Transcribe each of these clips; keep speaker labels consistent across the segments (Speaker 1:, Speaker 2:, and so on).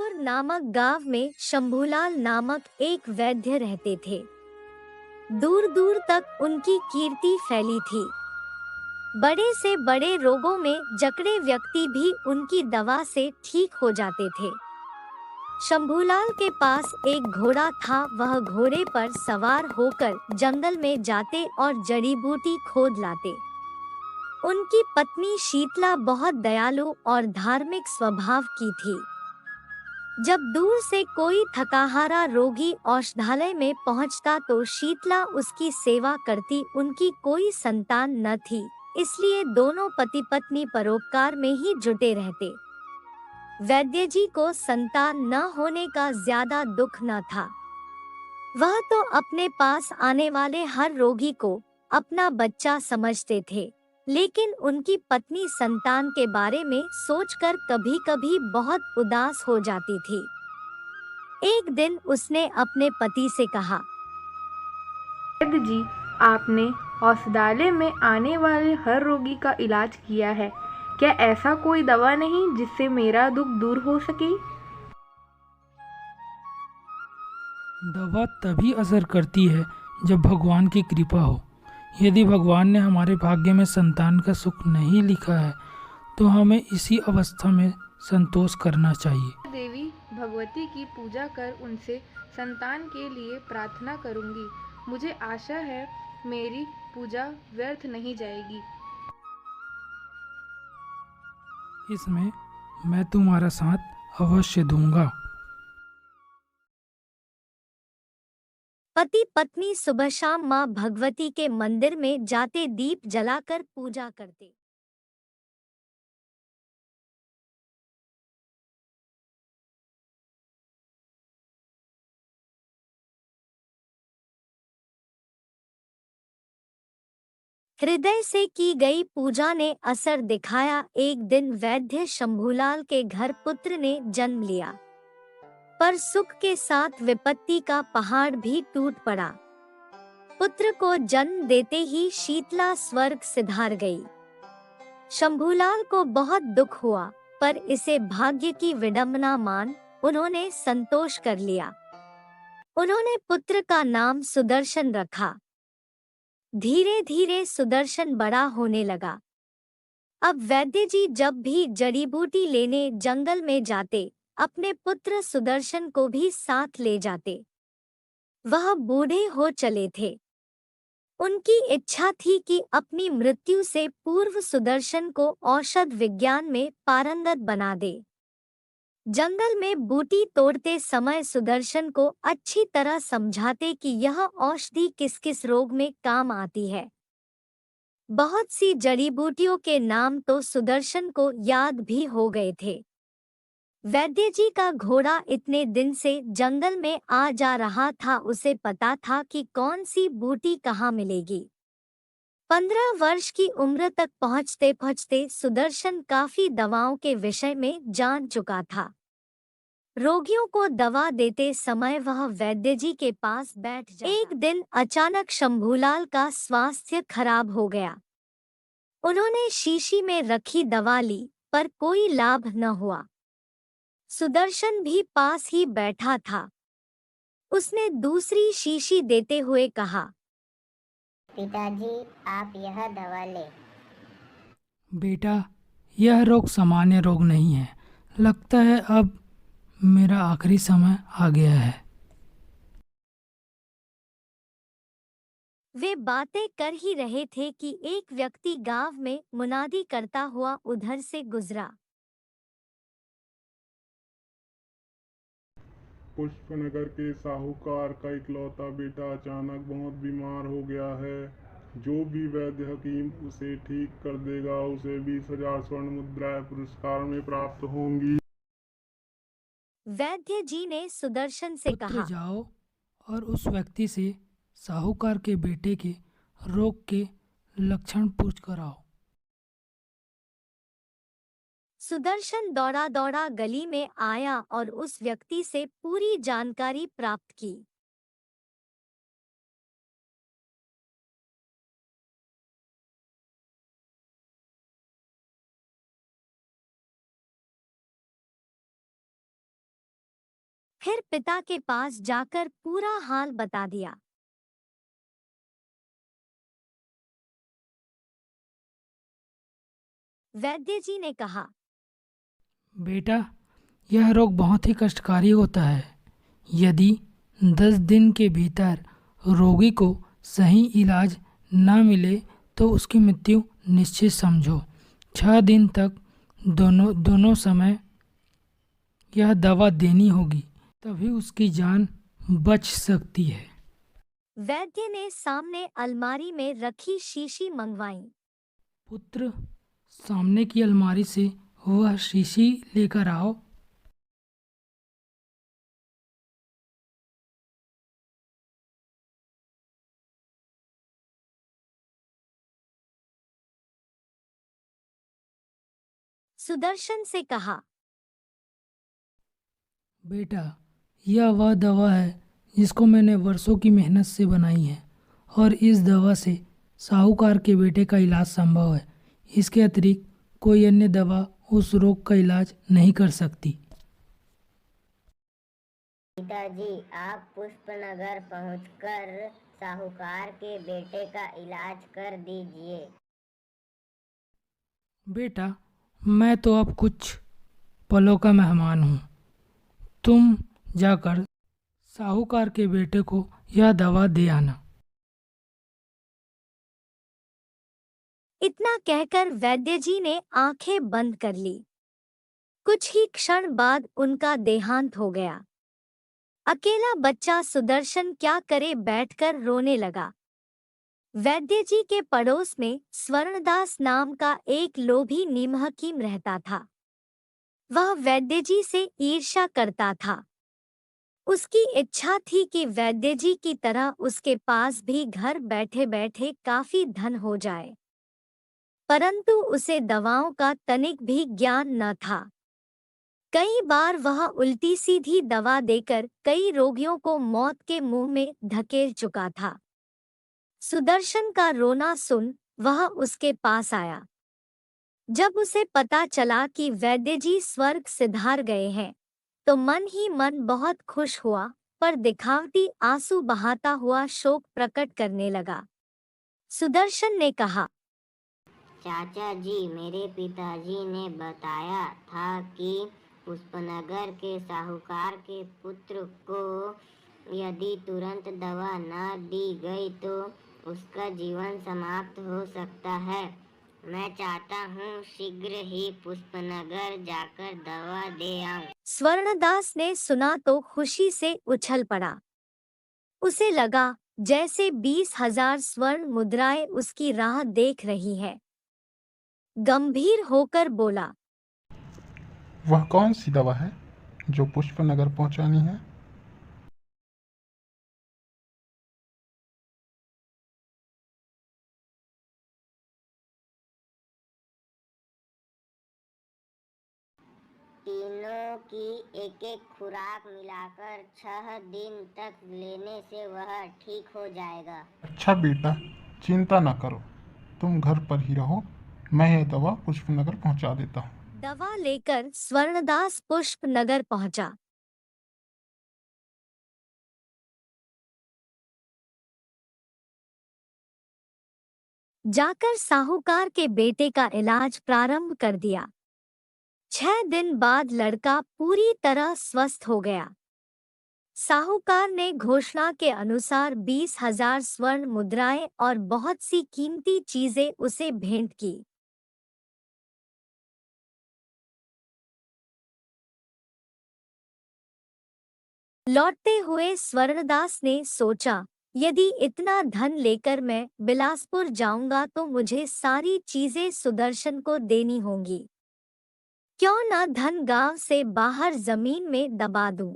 Speaker 1: जयपुर नामक गांव में शंभूलाल नामक एक वैद्य रहते थे। दूर दूर तक उनकी कीर्ति फैली थी। बड़े से बड़े रोगों में जकड़े व्यक्ति भी उनकी दवा से ठीक हो जाते थे। शंभूलाल के पास एक घोड़ा था। वह घोड़े पर सवार होकर जंगल में जाते और जड़ी बूटी खोद लाते। उनकी पत्नी शीतला बहुत दयालु और धार्मिक स्वभाव की थी। जब दूर से कोई थकाहारा रोगी औषधालय में पहुंचता तो शीतला उसकी सेवा करती। उनकी कोई संतान न थी, इसलिए दोनों पति पत्नी परोपकार में ही जुटे रहते। वैद्य जी को संतान न होने का ज्यादा दुख न था। वह तो अपने पास आने वाले हर रोगी को अपना बच्चा समझते थे, लेकिन उनकी पत्नी संतान के बारे में सोचकर कभी-कभी बहुत उदास हो जाती थी। एक दिन उसने अपने पति से कहा,
Speaker 2: वैद्य जी, आपने औषधालय में आने वाले हर रोगी का इलाज किया है। क्या ऐसा कोई दवा नहीं जिससे मेरा दुख दूर हो सके?
Speaker 3: दवा तभी असर करती है जब भगवान की कृपा हो। यदि भगवान ने हमारे भाग्य में संतान का सुख नहीं लिखा है तो हमें इसी अवस्था में संतोष करना चाहिए।
Speaker 2: देवी भगवती की पूजा कर उनसे संतान के लिए प्रार्थना करूंगी। मुझे आशा है मेरी पूजा व्यर्थ नहीं जाएगी।
Speaker 3: इसमें मैं तुम्हारा साथ अवश्य दूंगा।
Speaker 1: पति पत्नी सुबह शाम मां भगवती के मंदिर में जाते, दीप जलाकर पूजा करते। हृदय से की गई पूजा ने असर दिखाया। एक दिन वैद्य शंभूलाल के घर पुत्र ने जन्म लिया, पर सुख के साथ विपत्ति का पहाड़ भी टूट पड़ा। पुत्र को जन्म देते ही शीतला स्वर्ग सिधार गई। शंभूलाल को बहुत दुख हुआ, पर इसे भाग्य की विडंबना मान उन्होंने संतोष कर लिया। उन्होंने पुत्र का नाम सुदर्शन रखा। धीरे धीरे सुदर्शन बड़ा होने लगा। अब वैद्य जी जब भी जड़ी बूटी लेने जंगल में जाते, अपने पुत्र सुदर्शन को भी साथ ले जाते। वह बूढ़े हो चले थे। उनकी इच्छा थी कि अपनी मृत्यु से पूर्व सुदर्शन को औषध विज्ञान में पारंगत बना दे। जंगल में बूटी तोड़ते समय सुदर्शन को अच्छी तरह समझाते कि यह औषधि किस किस रोग में काम आती है। बहुत सी जड़ी बूटियों के नाम तो सुदर्शन को याद भी हो गए थे। वैद्य जी का घोड़ा इतने दिन से जंगल में आ जा रहा था, उसे पता था कि कौन सी बूटी कहाँ मिलेगी। 15 वर्ष की उम्र तक पहुँचते पहुँचते सुदर्शन काफी दवाओं के विषय में जान चुका था। रोगियों को दवा देते समय वह वैद्य जी के पास बैठ जाता। एक दिन अचानक शंभूलाल का स्वास्थ्य खराब हो गया। उन्होंने शीशी में रखी दवा ली, पर कोई लाभ न हुआ। सुदर्शन भी पास ही बैठा था। उसने दूसरी शीशी देते हुए कहा,
Speaker 4: पिताजी, आप यह दवा लें।
Speaker 3: बेटा, यह रोग सामान्य रोग नहीं है। लगता है अब मेरा आखिरी समय आ गया है।
Speaker 1: वे बातें कर ही रहे थे कि एक व्यक्ति गांव में मुनादी करता हुआ उधर से गुजरा।
Speaker 5: पुष्पनगर के साहूकार का इकलौता बेटा अचानक बहुत बीमार हो गया है। जो भी वैद्य हकीम उसे ठीक कर देगा उसे 20,000 स्वर्ण मुद्राएं पुरस्कार में प्राप्त होंगी।
Speaker 1: वैद्य जी ने सुदर्शन से
Speaker 3: पुत्र,
Speaker 1: कहा,
Speaker 3: जाओ और उस व्यक्ति से साहूकार के बेटे के रोग के लक्षण पूछ कर आओ।
Speaker 1: सुदर्शन दौड़ा दौड़ा गली में आया और उस व्यक्ति से पूरी जानकारी प्राप्त की। फिर पिता के पास जाकर पूरा हाल बता दिया। वैद्य जी ने कहा,
Speaker 3: बेटा, यह रोग बहुत ही कष्टकारी होता है। यदि 10 दिन के भीतर रोगी को सही इलाज न मिले तो उसकी मृत्यु निश्चित समझो। 6 दिन तक दोनों समय यह दवा देनी होगी, तभी उसकी जान बच सकती है।
Speaker 1: वैद्य ने सामने अलमारी में रखी शीशी मंगवाई।
Speaker 3: पुत्र, सामने की अलमारी से वह शीशी लेकर आओ।
Speaker 1: सुदर्शन से कहा,
Speaker 3: बेटा, यह वह दवा है जिसको मैंने वर्षों की मेहनत से बनाई है, और इस दवा से साहूकार के बेटे का इलाज संभव है। इसके अतिरिक्त कोई अन्य दवा उस रोग का इलाज नहीं कर सकती।
Speaker 4: पिताजी, आप पुष्पनगर पहुंचकर साहूकार के बेटे का इलाज कर दीजिए।
Speaker 3: बेटा, मैं तो अब कुछ पलों का मेहमान हूँ। तुम जाकर साहूकार के बेटे को यह दवा दे आना।
Speaker 1: इतना कहकर वैद्य जी ने आंखें बंद कर ली। कुछ ही क्षण बाद उनका देहांत हो गया। अकेला बच्चा सुदर्शन क्या करे बैठकर रोने लगा। वैद्य जी के पड़ोस में स्वर्णदास नाम का एक लोभी नीमहकीम रहता था। वह वैद्य जी से ईर्ष्या करता था। उसकी इच्छा थी कि वैद्य जी की तरह उसके पास भी घर बैठे बैठे काफी धन हो जाए, परंतु उसे दवाओं का तनिक भी ज्ञान न था। कई बार वह उल्टी सीधी दवा देकर कई रोगियों को मौत के मुंह में धकेल चुका था। सुदर्शन का रोना सुन वह उसके पास आया। जब उसे पता चला कि वैद्य जी स्वर्ग सिधार गए हैं, तो मन ही मन बहुत खुश हुआ, पर दिखावटी आंसू बहाता हुआ शोक प्रकट करने लगा। सुदर्शन ने कहा,
Speaker 4: चाचा जी, मेरे पिताजी ने बताया था कि पुष्पनगर के साहूकार के पुत्र को यदि तुरंत दवा न दी गई तो उसका जीवन समाप्त हो सकता है। मैं चाहता हूँ शीघ्र ही पुष्पनगर जाकर दवा दे आऊं।
Speaker 1: स्वर्णदास ने सुना तो खुशी से उछल पड़ा। उसे लगा जैसे 20,000 स्वर्ण मुद्राएं उसकी राह देख रही है। गंभीर होकर बोला,
Speaker 6: वह कौन सी दवा है जो पुष्पनगर पहुंचानी है?
Speaker 4: तीनों की एक एक खुराक मिलाकर 6 दिन तक लेने से वह ठीक हो जाएगा।
Speaker 6: अच्छा बेटा, चिंता न करो, तुम घर पर ही रहो, मैं यह दवा पुष्पनगर पहुंचा देता हूँ।
Speaker 1: दवा लेकर स्वर्णदास पुष्पनगर पहुंचा। जाकर साहूकार के बेटे का इलाज प्रारंभ कर दिया। 6 दिन बाद लड़का पूरी तरह स्वस्थ हो गया। साहूकार ने घोषणा के अनुसार 20,000 स्वर्ण मुद्राएं और बहुत सी कीमती चीजें उसे भेंट की। लौटते हुए स्वर्णदास ने सोचा, यदि इतना धन लेकर मैं बिलासपुर जाऊंगा तो मुझे सारी चीजें सुदर्शन को देनी होंगी। क्यों न धन गांव से बाहर जमीन में दबा दूं।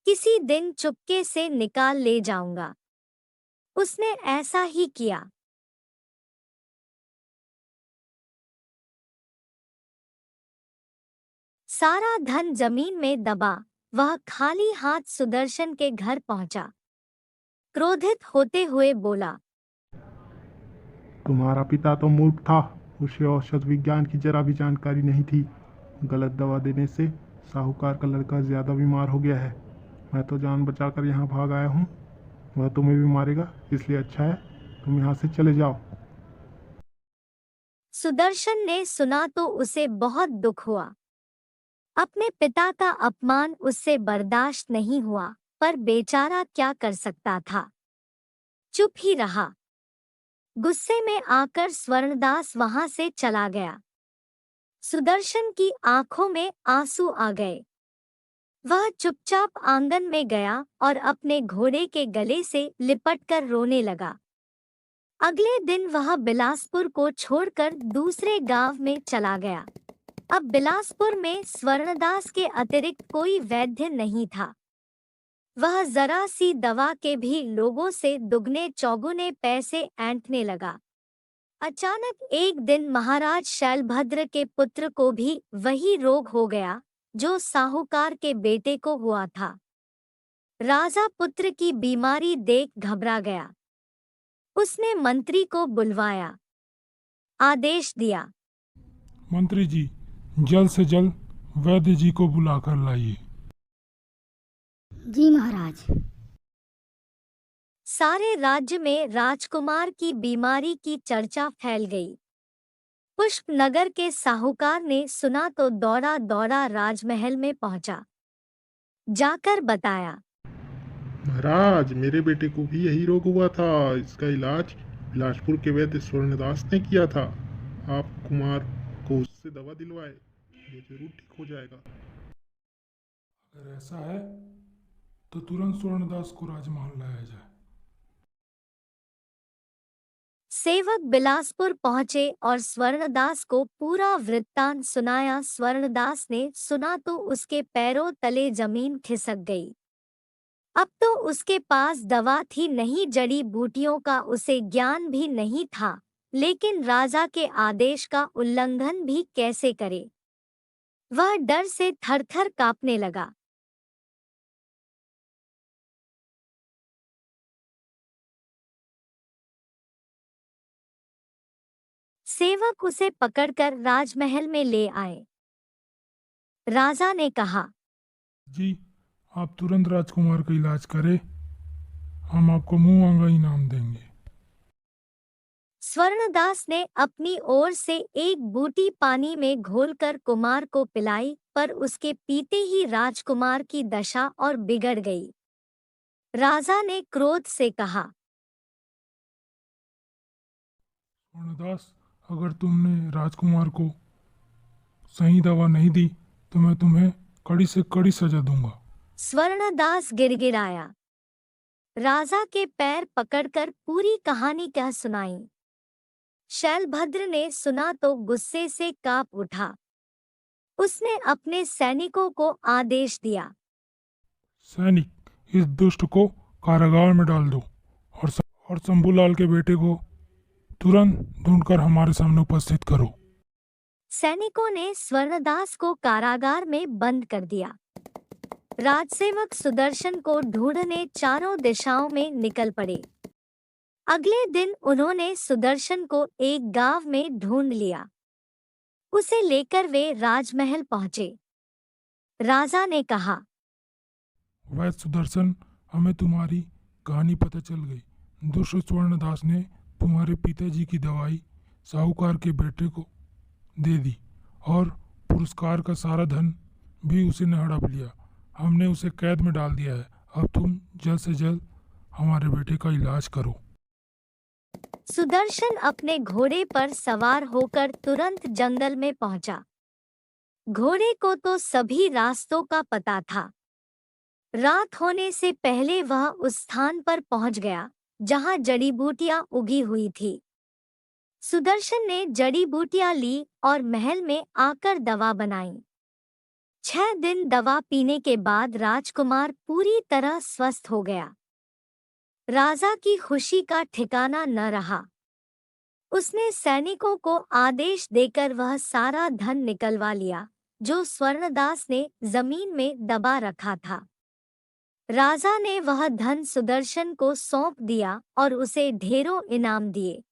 Speaker 1: किसी दिन चुपके से निकाल ले जाऊंगा। उसने ऐसा ही किया। सारा धन जमीन में दबा वह खाली हाथ सुदर्शन के घर पहुंचा। क्रोधित होते हुए बोला,
Speaker 5: तुम्हारा पिता तो मूर्ख था, उसे औषध विज्ञान की जरा भी जानकारी नहीं थी। गलत दवा देने से साहूकार का लड़का ज्यादा बीमार हो गया है।
Speaker 6: मैं तो जान बचाकर यहाँ भाग आया हूँ। वह तुम्हें भी मारेगा, इसलिए अच्छा है तुम यहाँ से चले जाओ।
Speaker 1: सुदर्शन ने सुना तो उसे बहुत दुख हुआ। अपने पिता का अपमान उससे बर्दाश्त नहीं हुआ, पर बेचारा क्या कर सकता था, चुप ही रहा। गुस्से में आकर स्वर्णदास वहां से चला गया। सुदर्शन की आंखों में आंसू आ गए। वह चुपचाप आंगन में गया और अपने घोड़े के गले से लिपटकर रोने लगा। अगले दिन वह बिलासपुर को छोड़कर दूसरे गांव में चला गया। अब बिलासपुर में स्वर्णदास के अतिरिक्त कोई वैद्य नहीं था। वह जरा सी दवा के भी लोगों से दुगने चौगुने पैसे ऐंठने लगा। अचानक एक दिन महाराज शैलभद्र के पुत्र को भी वही रोग हो गया जो साहूकार के बेटे को हुआ था। राजा पुत्र की बीमारी देख घबरा गया। उसने मंत्री को बुलवाया, आदेश दिया,
Speaker 5: मंत्री जी, जल्द से जल्द वैद्य जी को बुलाकर लाइए।
Speaker 7: जी महाराज।
Speaker 1: सारे राज्य में राजकुमार की बीमारी की चर्चा फैल गई। पुष्पनगर के साहूकार ने सुना तो दौड़ा दौड़ा राजमहल में पहुंचा। जाकर बताया,
Speaker 6: महाराज, मेरे बेटे को भी यही रोग हुआ था। इसका इलाज बिलासपुर के वैद्य स्वर्णदास ने किया था। आप कुमार को उससे दवा दिलवाए, ये जरूर ठीक हो जाएगा।
Speaker 5: अगर ऐसा है तो तुरंत स्वर्णदास को राजमहल लाया जाए।
Speaker 1: सेवक बिलासपुर पहुंचे और स्वर्णदास को पूरा वृत्तांत सुनाया। स्वर्णदास ने सुना तो उसके पैरों तले जमीन खिसक गई। अब तो उसके पास दवा थी नहीं, जड़ी बूटियों का उसे ज्ञान भी नहीं था, लेकिन राजा के आदेश का उल्लंघन भी कैसे करे। वह डर से थरथर कांपने लगा। सेवक उसे पकड़कर राजमहल में ले आए। राजा ने कहा,
Speaker 5: जी, आप तुरंत राजकुमार का इलाज करें, हम आपको मुंह मांगा इनाम देंगे।
Speaker 1: स्वर्णदास ने अपनी ओर से एक बूटी पानी में घोलकर कुमार को पिलाई, पर उसके पीते ही राजकुमार की दशा और बिगड़ गई। राजा ने क्रोध से कहा,
Speaker 5: स्वर्णदास, अगर तुमने राजकुमार को सही दवा नहीं दी तो मैं तुम्हें कड़ी से कड़ी सजा दूंगा।
Speaker 1: स्वर्णदास गिड़गिड़ाया। राजा के पैर पकड़कर पूरी कहानी कह सुनाई। शैलभद्र ने सुना तो गुस्से से कांप उठा। उसने अपने सैनिकों को आदेश दिया,
Speaker 5: सैनिक, इस दुष्ट को कारागार में डाल दो और शंभूलाल के बेटे को तुरंत ढूंढकर हमारे सामने उपस्थित करो।
Speaker 1: सैनिकों ने स्वर्णदास को कारागार में बंद कर दिया। राजसेवक सुदर्शन को ढूंढने चारों दिशाओं में निकल पड़े। अगले दिन उन्होंने सुदर्शन को एक गांव में ढूंढ लिया। उसे लेकर वे राजमहल पहुंचे। राजा ने कहा,
Speaker 5: वैद्य सुदर्शन, हमें तुम्हारी कहानी पता चल गई। दुष्ट स्वर्णदास ने तुम्हारे पिताजी की दवाई साहूकार के बेटे को दे दी और पुरस्कार का सारा धन भी उसी ने हड़प लिया। हमने उसे कैद में डाल दिया है। अब तुम जल्द से जल्द हमारे बेटे का इलाज करो।
Speaker 1: सुदर्शन अपने घोड़े पर सवार होकर तुरंत जंगल में पहुंचा। घोड़े को तो सभी रास्तों का पता था। रात होने से पहले वह उस स्थान पर पहुंच गया जहां जड़ी बूटियां उगी हुई थी। सुदर्शन ने जड़ी बूटियां ली और महल में आकर दवा बनाई। 6 दिन दवा पीने के बाद राजकुमार पूरी तरह स्वस्थ हो गया। राजा की खुशी का ठिकाना न रहा। उसने सैनिकों को आदेश देकर वह सारा धन निकलवा लिया जो स्वर्णदास ने जमीन में दबा रखा था। राजा ने वह धन सुदर्शन को सौंप दिया और उसे ढेरों इनाम दिए।